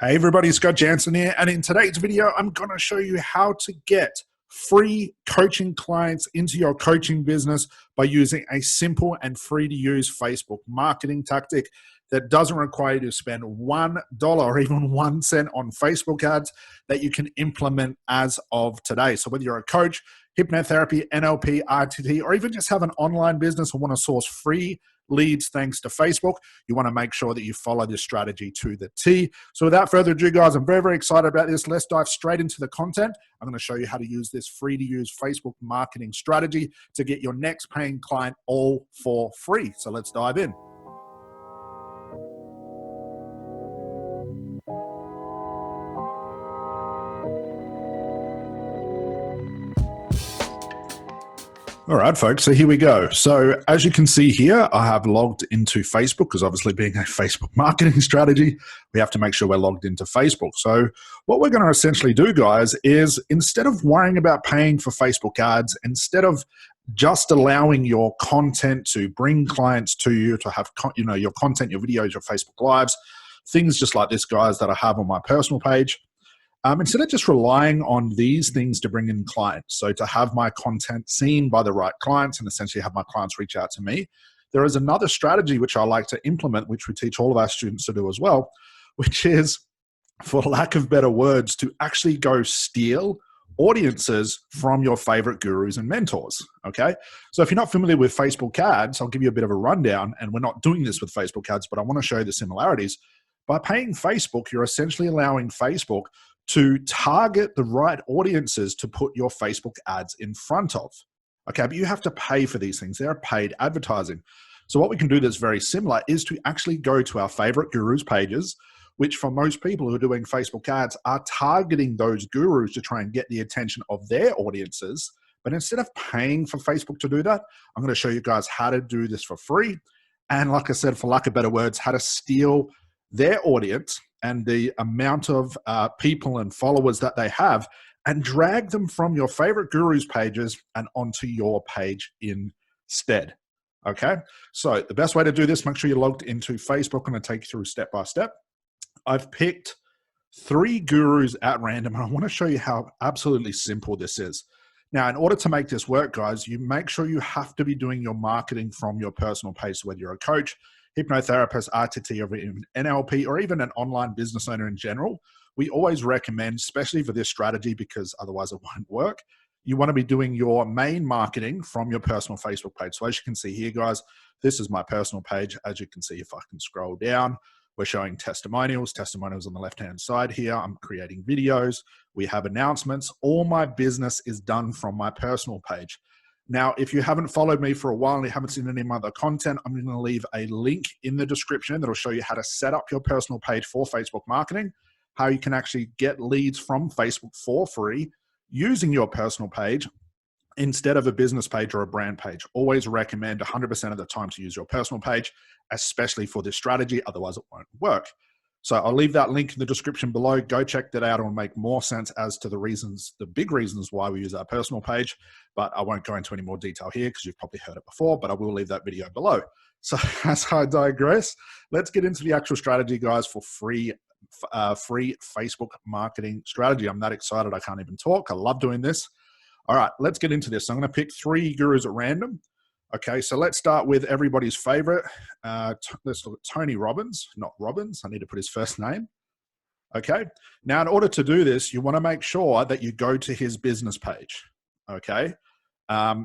Hey everybody, it's Jansen here, and in today's video, I'm going to show you how to get free coaching clients into your coaching business by using a simple and free to use Facebook marketing tactic that doesn't require you to spend $1 or even 1 cent on Facebook ads that you can implement as of today. So whether you're a coach, hypnotherapy, NLP, RTT, or even just have an online business and want to source free leads thanks to Facebook, you want to make sure that you follow this strategy to the T. So without further ado, guys, I'm very, very excited about this. Let's dive straight into the content. I'm going to show you how to use this free to use Facebook marketing strategy to get your next paying client all for free. So let's dive in. All right, folks, so here we go. So as you can see here, I have logged into Facebook because obviously being a Facebook marketing strategy, we have to make sure we're logged into Facebook. So what we're going to essentially do, guys, is instead of worrying about paying for Facebook ads, instead of just allowing your content to bring clients to you, to have your content, your videos, your Facebook Lives, things just like this, guys, that I have on my personal page, instead of just relying on these things to bring in clients, so to have my content seen by the right clients and essentially have my clients reach out to me, there is another strategy which I like to implement, which we teach all of our students to do as well, which is, for lack of better words, to actually go steal audiences from your favorite gurus and mentors, okay? So if you're not familiar with Facebook ads, I'll give you a bit of a rundown, and we're not doing this with Facebook ads, but I want to show you the similarities. By paying Facebook, you're essentially allowing Facebook to target the right audiences to put your Facebook ads in front of. Okay, but you have to pay for these things. They're paid advertising. So what we can do that's very similar is to actually go to our favorite gurus pages, which for most people who are doing Facebook ads are targeting those gurus to try and get the attention of their audiences. But instead of paying for Facebook to do that, I'm going to show you guys how to do this for free. And like I said, for lack of better words, how to steal their audience and the amount of people and followers that they have and drag them from your favorite gurus pages and onto your page instead. Okay, so the best way to do this, make sure you're logged into Facebook. I'm going to take you through step by step. I've picked 3 gurus at random, and I want to show you how absolutely simple this is. Now, in order to make this work, guys, you make sure you have to be doing your marketing from your personal page. So whether you're a coach, hypnotherapist, RTT, or even NLP, or even an online business owner in general, we always recommend, especially for this strategy, because otherwise it won't work, you want to be doing your main marketing from your personal Facebook page. So as you can see here, guys, this is my personal page. As you can see, if I can scroll down, we're showing testimonials on the left-hand side here. I'm creating videos. We have announcements. All my business is done from my personal page. Now, if you haven't followed me for a while and you haven't seen any of my other content, I'm going to leave a link in the description that will show you how to set up your personal page for Facebook marketing, how you can actually get leads from Facebook for free using your personal page instead of a business page or a brand page. Always recommend 100% of the time to use your personal page, especially for this strategy, otherwise it won't work. So I'll leave that link in the description below. Go check that out. It'll make more sense as to the reasons, the big reasons why we use our personal page, but I won't go into any more detail here because you've probably heard it before, but I will leave that video below. So as I digress, let's get into the actual strategy, guys, for free Facebook marketing strategy. I'm that excited I can't even talk. I love doing this. All right, let's get into this. So I'm going to pick 3 gurus at random. Okay, so let's start with everybody's favorite. Let's look at Tony Robbins, not Robbins. I need to put his first name. Okay, now in order to do this, you want to make sure that you go to his business page. Okay,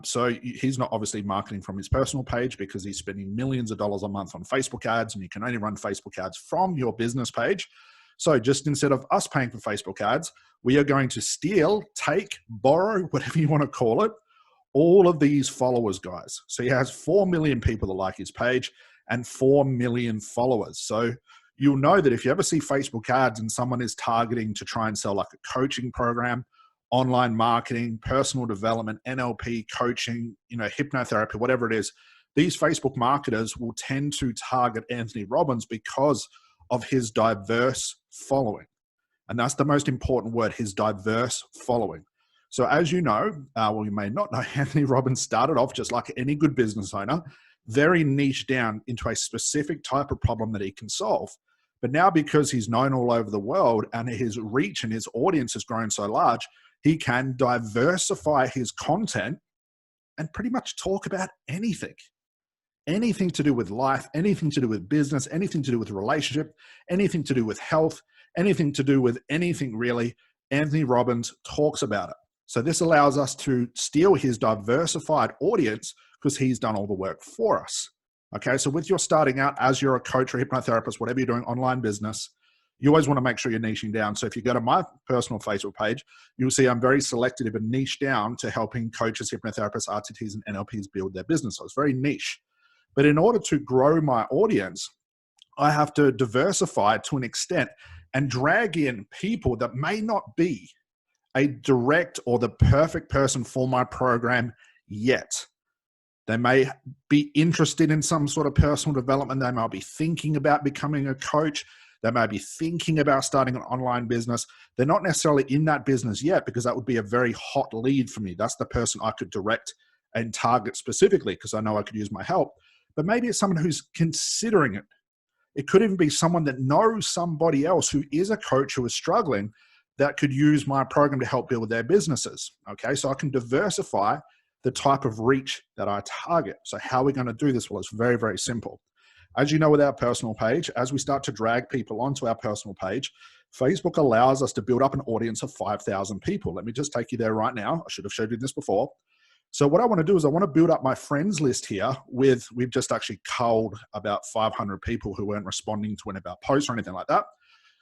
so he's not obviously marketing from his personal page because he's spending millions of dollars a month on Facebook ads, and you can only run Facebook ads from your business page. So just instead of us paying for Facebook ads, we are going to steal, take, borrow, whatever you want to call it, all of these followers, guys. So he has 4 million people that like his page and 4 million followers. So you'll know that if you ever see Facebook ads and someone is targeting to try and sell like a coaching program, online marketing, personal development, NLP, coaching, hypnotherapy, whatever it is, these Facebook marketers will tend to target Anthony Robbins because of his diverse following. And that's the most important word, his diverse following. So as you know, well, you may not know, Anthony Robbins started off just like any good business owner, very niche down into a specific type of problem that he can solve. But now, because he's known all over the world and his reach and his audience has grown so large, he can diversify his content and pretty much talk about anything. Anything to do with life, anything to do with business, anything to do with relationship, anything to do with health, anything to do with anything really. Anthony Robbins talks about it. So this allows us to steal his diversified audience because he's done all the work for us. Okay, so with your starting out as you're a coach or hypnotherapist, whatever you're doing, online business, you always want to make sure you're niching down. So if you go to my personal Facebook page, you'll see I'm very selective and niche down to helping coaches, hypnotherapists, RTTs, and NLPs build their business. So it's very niche. But in order to grow my audience, I have to diversify to an extent and drag in people that may not be a direct or the perfect person for my program yet. They may be interested in some sort of personal development. They might be thinking about becoming a coach. They may be thinking about starting an online business. They're not necessarily in that business yet because that would be a very hot lead for me. That's the person I could direct and target specifically because I know I could use my help. But maybe it's someone who's considering it. It could even be someone that knows somebody else who is a coach who is struggling that could use my program to help build their businesses. Okay, so I can diversify the type of reach that I target. So how are we going to do this? Well, it's very, very simple. As you know, with our personal page, as we start to drag people onto our personal page, Facebook allows us to build up an audience of 5,000 people. Let me just take you there right now. I should have showed you this before. So what I want to do is I want to build up my friends list here with, we've just actually culled about 500 people who weren't responding to any of our posts or anything like that.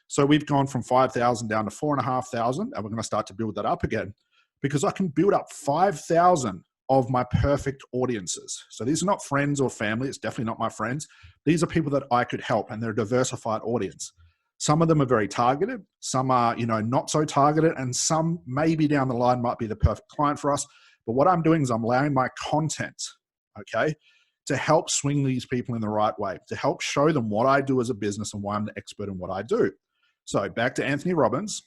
So we've gone from 5,000 down to 4,500, and we're going to start to build that up again because I can build up 5,000 of my perfect audiences. So these are not friends or family. It's definitely not my friends. These are people that I could help, and they're a diversified audience. Some of them are very targeted. Some are, not so targeted, and some maybe down the line might be the perfect client for us. But what I'm doing is I'm allowing my content, okay, to help swing these people in the right way, to help show them what I do as a business and why I'm the expert in what I do. So back to Anthony Robbins.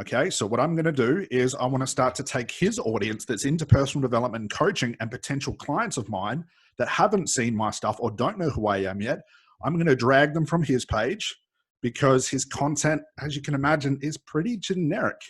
Okay, so what I'm going to do is I want to start to take his audience that's into personal development and coaching and potential clients of mine that haven't seen my stuff or don't know who I am yet. I'm going to drag them from his page because his content, as you can imagine, is pretty generic.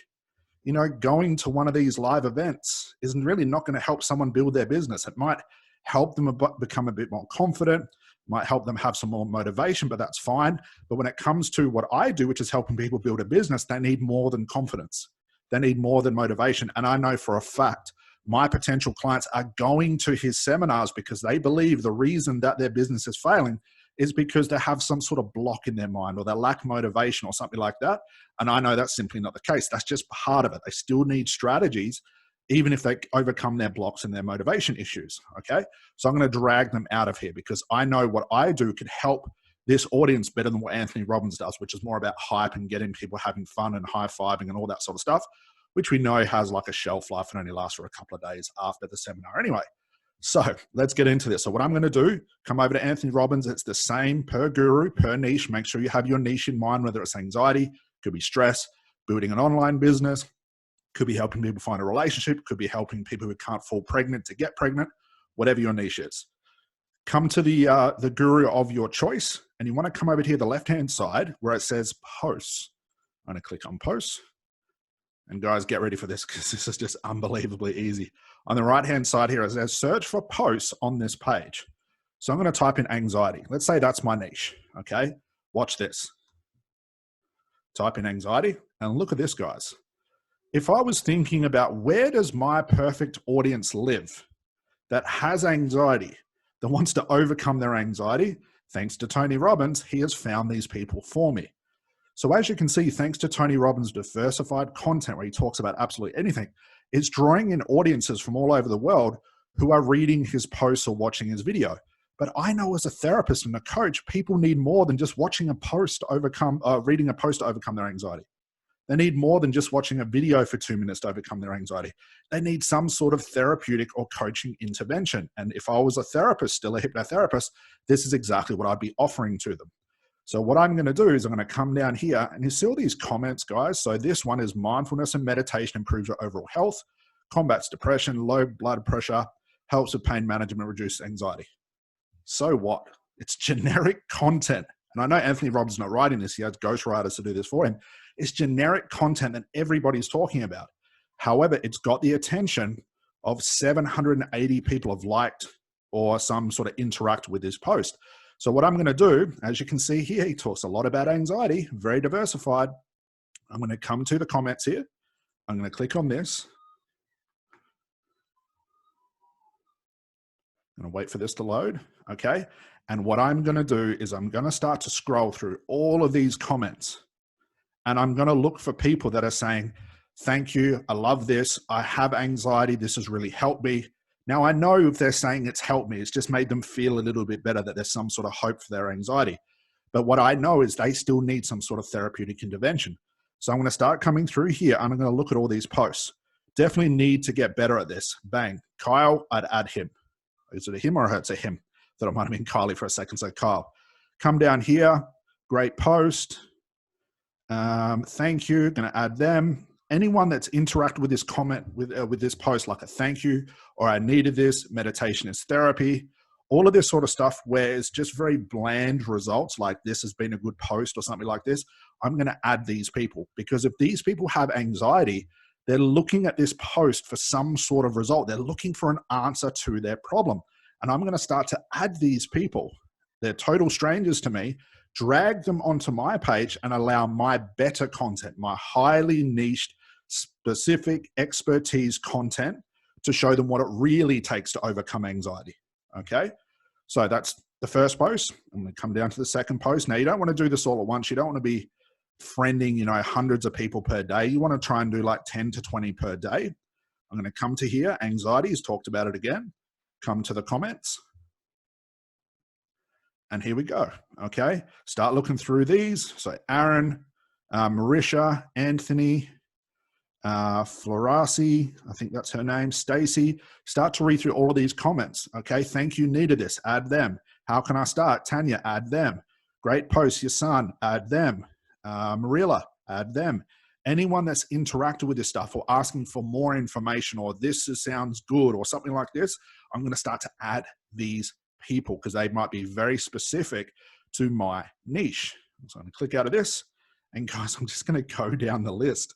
Going to one of these live events isn't really not going to help someone build their business. It might help them become a bit more confident, might help them have some more motivation, but that's fine. But when it comes to what I do, which is helping people build a business, they need more than confidence. They need more than motivation. And I know for a fact, my potential clients are going to his seminars because they believe the reason that their business is failing is because they have some sort of block in their mind or they lack motivation or something like that. And I know that's simply not the case. That's just part of it. They still need strategies, even if they overcome their blocks and their motivation issues, okay? So I'm going to drag them out of here because I know what I do can help this audience better than what Anthony Robbins does, which is more about hype and getting people having fun and high-fiving and all that sort of stuff, which we know has like a shelf life and only lasts for a couple of days after the seminar anyway. So let's get into this. So what I'm going to do, come over to Anthony Robbins. It's the same per guru, per niche. Make sure you have your niche in mind, whether it's anxiety, could be stress, building an online business, could be helping people find a relationship, could be helping people who can't fall pregnant to get pregnant, whatever your niche is. Come to the guru of your choice, and you want to come over here, the left-hand side, where it says posts. I'm going to click on posts. And guys, get ready for this because this is just unbelievably easy. On the right-hand side here, it says search for posts on this page. So I'm going to type in anxiety. Let's say that's my niche, okay? Watch this. Type in anxiety, and look at this, guys. If I was thinking about where does my perfect audience live that has anxiety, that wants to overcome their anxiety, thanks to Tony Robbins, he has found these people for me. So as you can see, thanks to Tony Robbins' diversified content where he talks about absolutely anything, it's drawing in audiences from all over the world who are reading his posts or watching his video. But I know as a therapist and a coach, people need more than just watching a post to overcome, reading a post to overcome their anxiety. They need more than just watching a video for 2 minutes to overcome their anxiety. They need some sort of therapeutic or coaching intervention. And if I was a therapist, still a hypnotherapist, this is exactly what I'd be offering to them. So what I'm going to do is I'm going to come down here and you see all these comments, guys. So this one is mindfulness and meditation improves your overall health, combats depression, low blood pressure, helps with pain management, reduces anxiety. So what? It's generic content. and I know Anthony Robbins not writing this, he has ghostwriters to do this for him, it's generic content that everybody's talking about. However, it's got the attention of 780 people have liked or some sort of interact with this post. So what I'm going to do, as you can see here, he talks a lot about anxiety, very diversified. I'm going to come to the comments here. I'm going to click on this. I'm going to wait for this to load. Okay. And what I'm going to do is I'm going to start to scroll through all of these comments, and I'm going to look for people that are saying, thank you, I love this, I have anxiety, this has really helped me. Now, I know if they're saying it's helped me, it's just made them feel a little bit better, that there's some sort of hope for their anxiety. But what I know is they still need some sort of therapeutic intervention. So I'm going to start coming through here, and I'm going to look at all these posts. Definitely need to get better at this. Bang. Kyle, I'd add him. Is it a him or it's a him? That I might have been Kylie for a second. So Kyle, come down here. Great post. Thank you. Going to add them. Anyone that's interacted with this comment, with this post, like a thank you, or I needed this, meditation is therapy, all of this sort of stuff where it's just very bland results, like this has been a good post or something like this, I'm going to add these people, because if these people have anxiety, they're looking at this post for some sort of result. They're looking for an answer to their problem. And I'm going to start to add these people. They're total strangers to me, drag them onto my page and allow my better content, my highly niched, specific expertise content to show them what it really takes to overcome anxiety. Okay. So that's the first post. I'm going to come down to the second post. Now, you don't want to do this all at once. You don't want to be friending, you know, hundreds of people per day. You want to try and do like 10 to 20 per day. I'm going to come to here. Anxiety, has talked about it again. Come to the comments. And here we go. Okay. Start looking through these. So Aaron, Marisha, Anthony, Florasi, I think that's her name, Stacy. Start to read through all of these comments. Okay. Thank you. Needed this. Add them. How can I start? Tanya, add them. Great post. Your son, add them. Marilla, add them. Anyone that's interacted with this stuff or asking for more information, or this sounds good or something like this, I'm going to start to add these people because they might be very specific to my niche. So I'm going to click out of this, and guys, I'm just going to go down the list.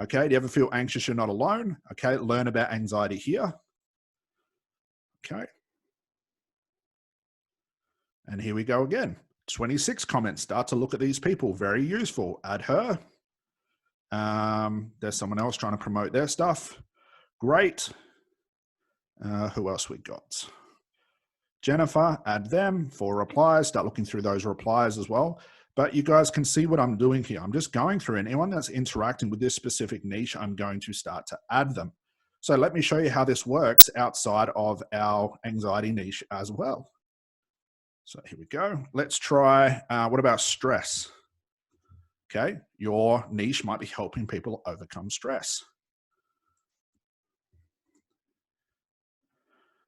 Okay. Do you ever feel anxious you're not alone? Okay. Learn about anxiety here. Okay. And here we go again. 26 comments. Start to look at these people. Very useful. Add her. There's someone else trying to promote their stuff. Great. Who else we got? Jennifer, add them. 4 replies. Start looking through those replies as well. But you guys can see what I'm doing here. I'm just going through, and anyone that's interacting with this specific niche, I'm going to start to add them. So let me show you how this works outside of our anxiety niche as well. So here we go. Let's try, what about stress? Okay, your niche might be helping people overcome stress.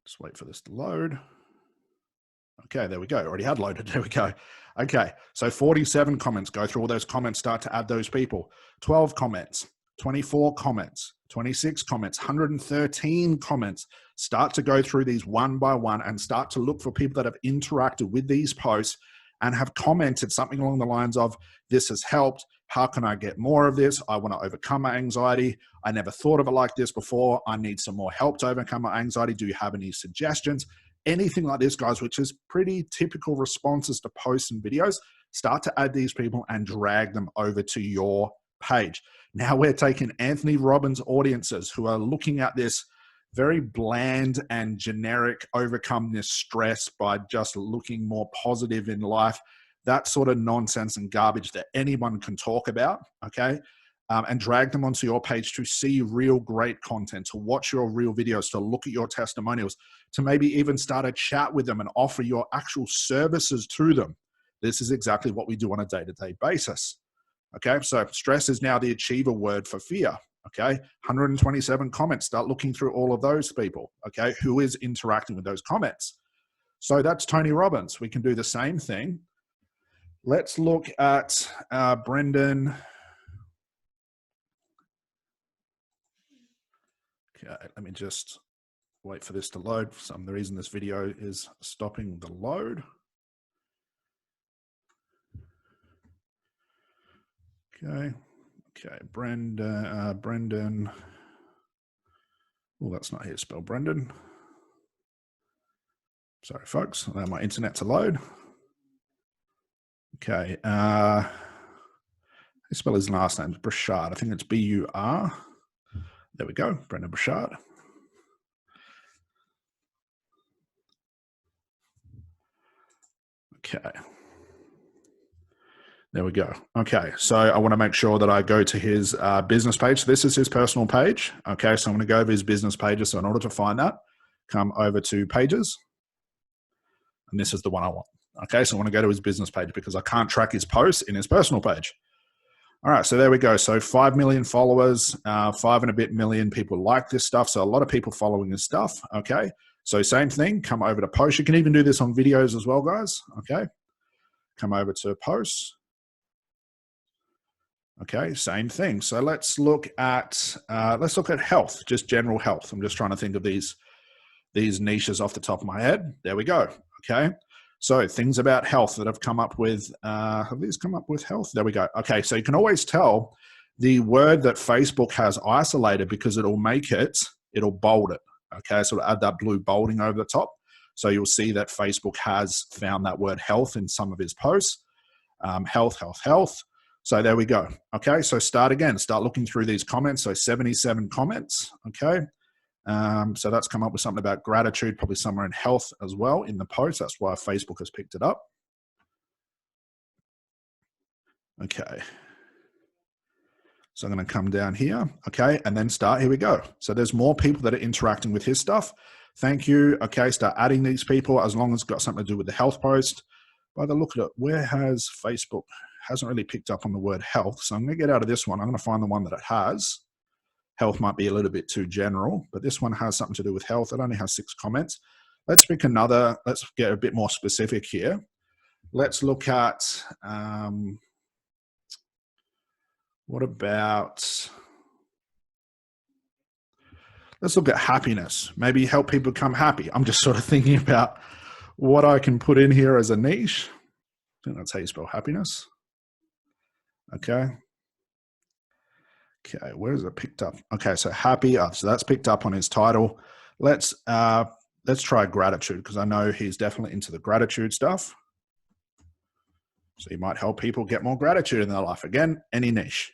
Just wait for this to load. Okay, there we go. Already had loaded. There we go. Okay, so 47 comments. Go through all those comments, start to add those people. 12 comments, 24 comments, 26 comments, 113 comments. Start to go through these one by one and start to look for people that have interacted with these posts and have commented something along the lines of, this has helped. How can I get more of this? I want to overcome my anxiety. I never thought of it like this before. I need some more help to overcome my anxiety. Do you have any suggestions? Anything like this, guys, which is pretty typical responses to posts and videos. Start to add these people and drag them over to your page. Now we're taking Anthony Robbins audiences who are looking at this very bland and generic, overcome this stress by just looking more positive in life. That sort of nonsense and garbage that anyone can talk about, okay? And drag them onto your page to see real great content, to watch your real videos, to look at your testimonials, to maybe even start a chat with them and offer your actual services to them. This is exactly what we do on a day-to-day basis. Okay, so stress is now the achiever word for fear. Okay, 127 comments. Start looking through all of those people. Okay, who is interacting with those comments? So that's Tony Robbins. We can do the same thing. Let's look at Brendan. Okay, let me just wait for this to load. For some reason, this video is stopping the load. Okay. Okay. Brendan. Oh, that's not how you spell Brendan. Sorry, folks. Allow my internet to load. Okay. How you spell his last name? Burchard. I think it's B-U-R. There we go. Brendan Burchard. Okay. There we go. Okay, so I want to make sure that I go to his business page. This is his personal page. Okay, so I'm going to go over his business pages. So in order to find that, come over to pages. And this is the one I want. Okay, so I want to go to his business page because I can't track his posts in his personal page. All right, so there we go. So 5 million followers, 5 and a bit million people like this stuff. So a lot of people following his stuff. Okay, so same thing, come over to posts. You can even do this on videos as well, guys. Okay, come over to posts. Okay, same thing. So let's look at health, just general health. I'm just trying to think of these niches off the top of my head. There we go. Okay, so things about health that have come up with. Have these come up with health? There we go. Okay, so you can always tell the word that Facebook has isolated because it'll bold it. Okay, so it'll add that blue bolding over the top. So you'll see that Facebook has found that word health in some of his posts. Health. So there we go. Okay, so start looking through these comments. So 77 comments. Okay, so that's come up with something about gratitude, probably somewhere in health as well in the post. That's why Facebook has picked it up. Okay, so I'm going to come down here. Okay, and then start. Here we go. So there's more people that are interacting with his stuff. Thank you. Okay, start adding these people as long as it's got something to do with the health post. By the look at it, where has Facebook hasn't really picked up on the word health? So I'm going to get out of this one. I'm going to find the one that it has. Health might be a little bit too general, but this one has something to do with health. It only has 6 comments. Let's pick another. Let's get a bit more specific here. Let's look at, what about, let's look at happiness. Maybe help people become happy. I'm just sort of thinking about what I can put in here as a niche. I think that's how you spell happiness. Okay. Okay, where is it picked up? Okay, so happy. So that's picked up on his title. Let's try gratitude because I know he's definitely into the gratitude stuff. So you might help people get more gratitude in their life. Again, any niche.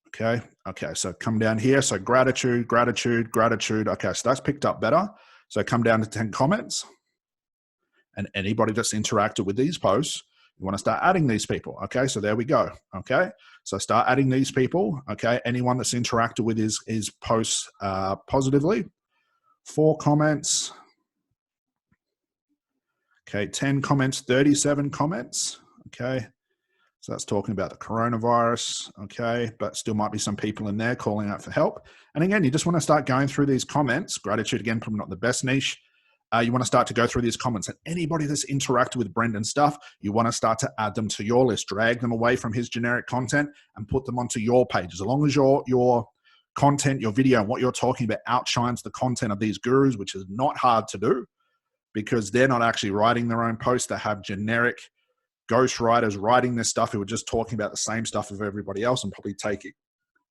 Okay. Okay, so come down here. So gratitude. Okay, so that's picked up better. So come down to 10 comments. And anybody that's interacted with these posts, you want to start adding these people. Okay, so there we go. Okay, so start adding these people. Okay, anyone that's interacted with his posts positively. 4 comments. Okay, 10 comments, 37 comments. Okay, so that's talking about the coronavirus. Okay, but still might be some people in there calling out for help. And again, you just want to start going through these comments. Gratitude, again, probably not the best niche. You want to start to go through these comments, and anybody that's interacted with Brendan's stuff, you want to start to add them to your list, drag them away from his generic content and put them onto your page. As long as your content, your video, and what you're talking about outshines the content of these gurus, which is not hard to do because they're not actually writing their own posts. They have generic ghostwriters writing this stuff who are just talking about the same stuff of everybody else and probably taking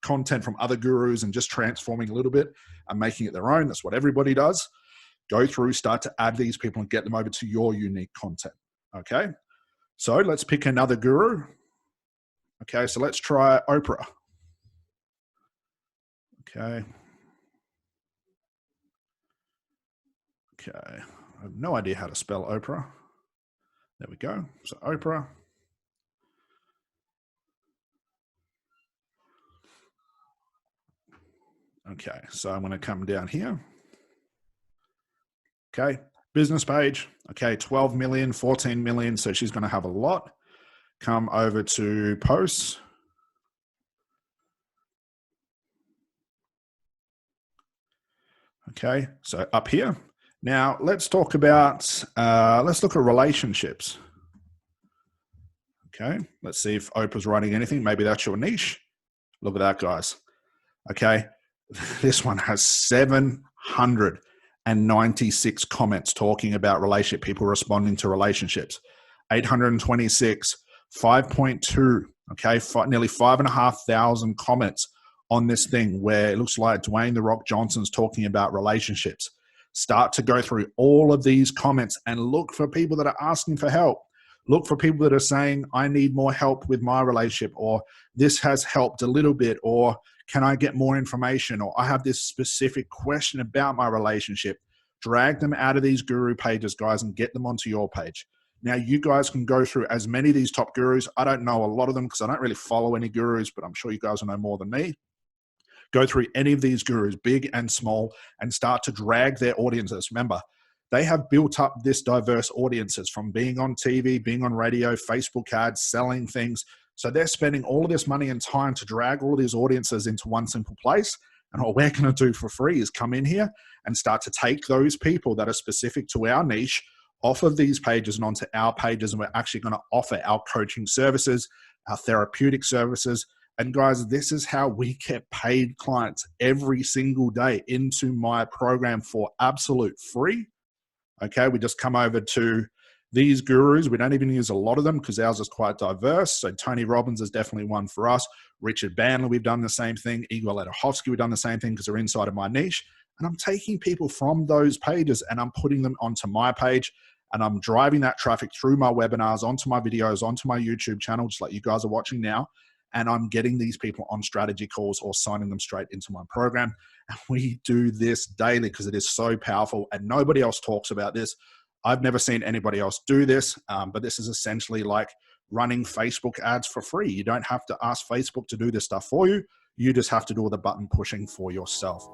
content from other gurus and just transforming a little bit and making it their own. That's what everybody does. Go through, start to add these people and get them over to your unique content. Okay, so let's pick another guru. Okay, so let's try Oprah. Okay. Okay, I have no idea how to spell Oprah. There we go. So Oprah. Okay, so I'm going to come down here. Okay, business page. Okay, 12 million, 14 million. So she's going to have a lot. Come over to posts. Okay, so up here. Now let's talk about, let's look at relationships. Okay, let's see if Oprah's writing anything. Maybe that's your niche. Look at that, guys. Okay, this one has 796 comments talking about relationship, people responding to relationships. 826, 5.2. Okay, nearly 5,500 comments on this thing where it looks like Dwayne "The Rock" Johnson's talking about relationships. Start to go through all of these comments and look for people that are asking for help. Look for people that are saying, I need more help with my relationship, or this has helped a little bit, or can I get more information, or I have this specific question about my relationship. Drag them out of these guru pages, guys, and get them onto your page. Now, you guys can go through as many of these top gurus. I don't know a lot of them because I don't really follow any gurus, but I'm sure you guys will know more than me. Go through any of these gurus, big and small, and start to drag their audiences. Remember, they have built up this diverse audiences from being on TV, being on radio, Facebook ads, selling things. So they're spending all of this money and time to drag all of these audiences into one simple place. And what we're going to do for free is come in here and start to take those people that are specific to our niche off of these pages and onto our pages. And we're actually going to offer our coaching services, our therapeutic services. And guys, this is how we get paid clients every single day into my program for absolute free. Okay, we just come over to these gurus. We don't even use a lot of them because ours is quite diverse. So Tony Robbins is definitely one for us. Richard Bandler, we've done the same thing. Igor Ledachowski, we've done the same thing because they're inside of my niche. And I'm taking people from those pages and I'm putting them onto my page, and I'm driving that traffic through my webinars, onto my videos, onto my YouTube channel, just like you guys are watching now. And I'm getting these people on strategy calls or signing them straight into my program. And we do this daily because it is so powerful and nobody else talks about this. I've never seen anybody else do this, but this is essentially like running Facebook ads for free. You don't have to ask Facebook to do this stuff for you. You just have to do all the button pushing for yourself.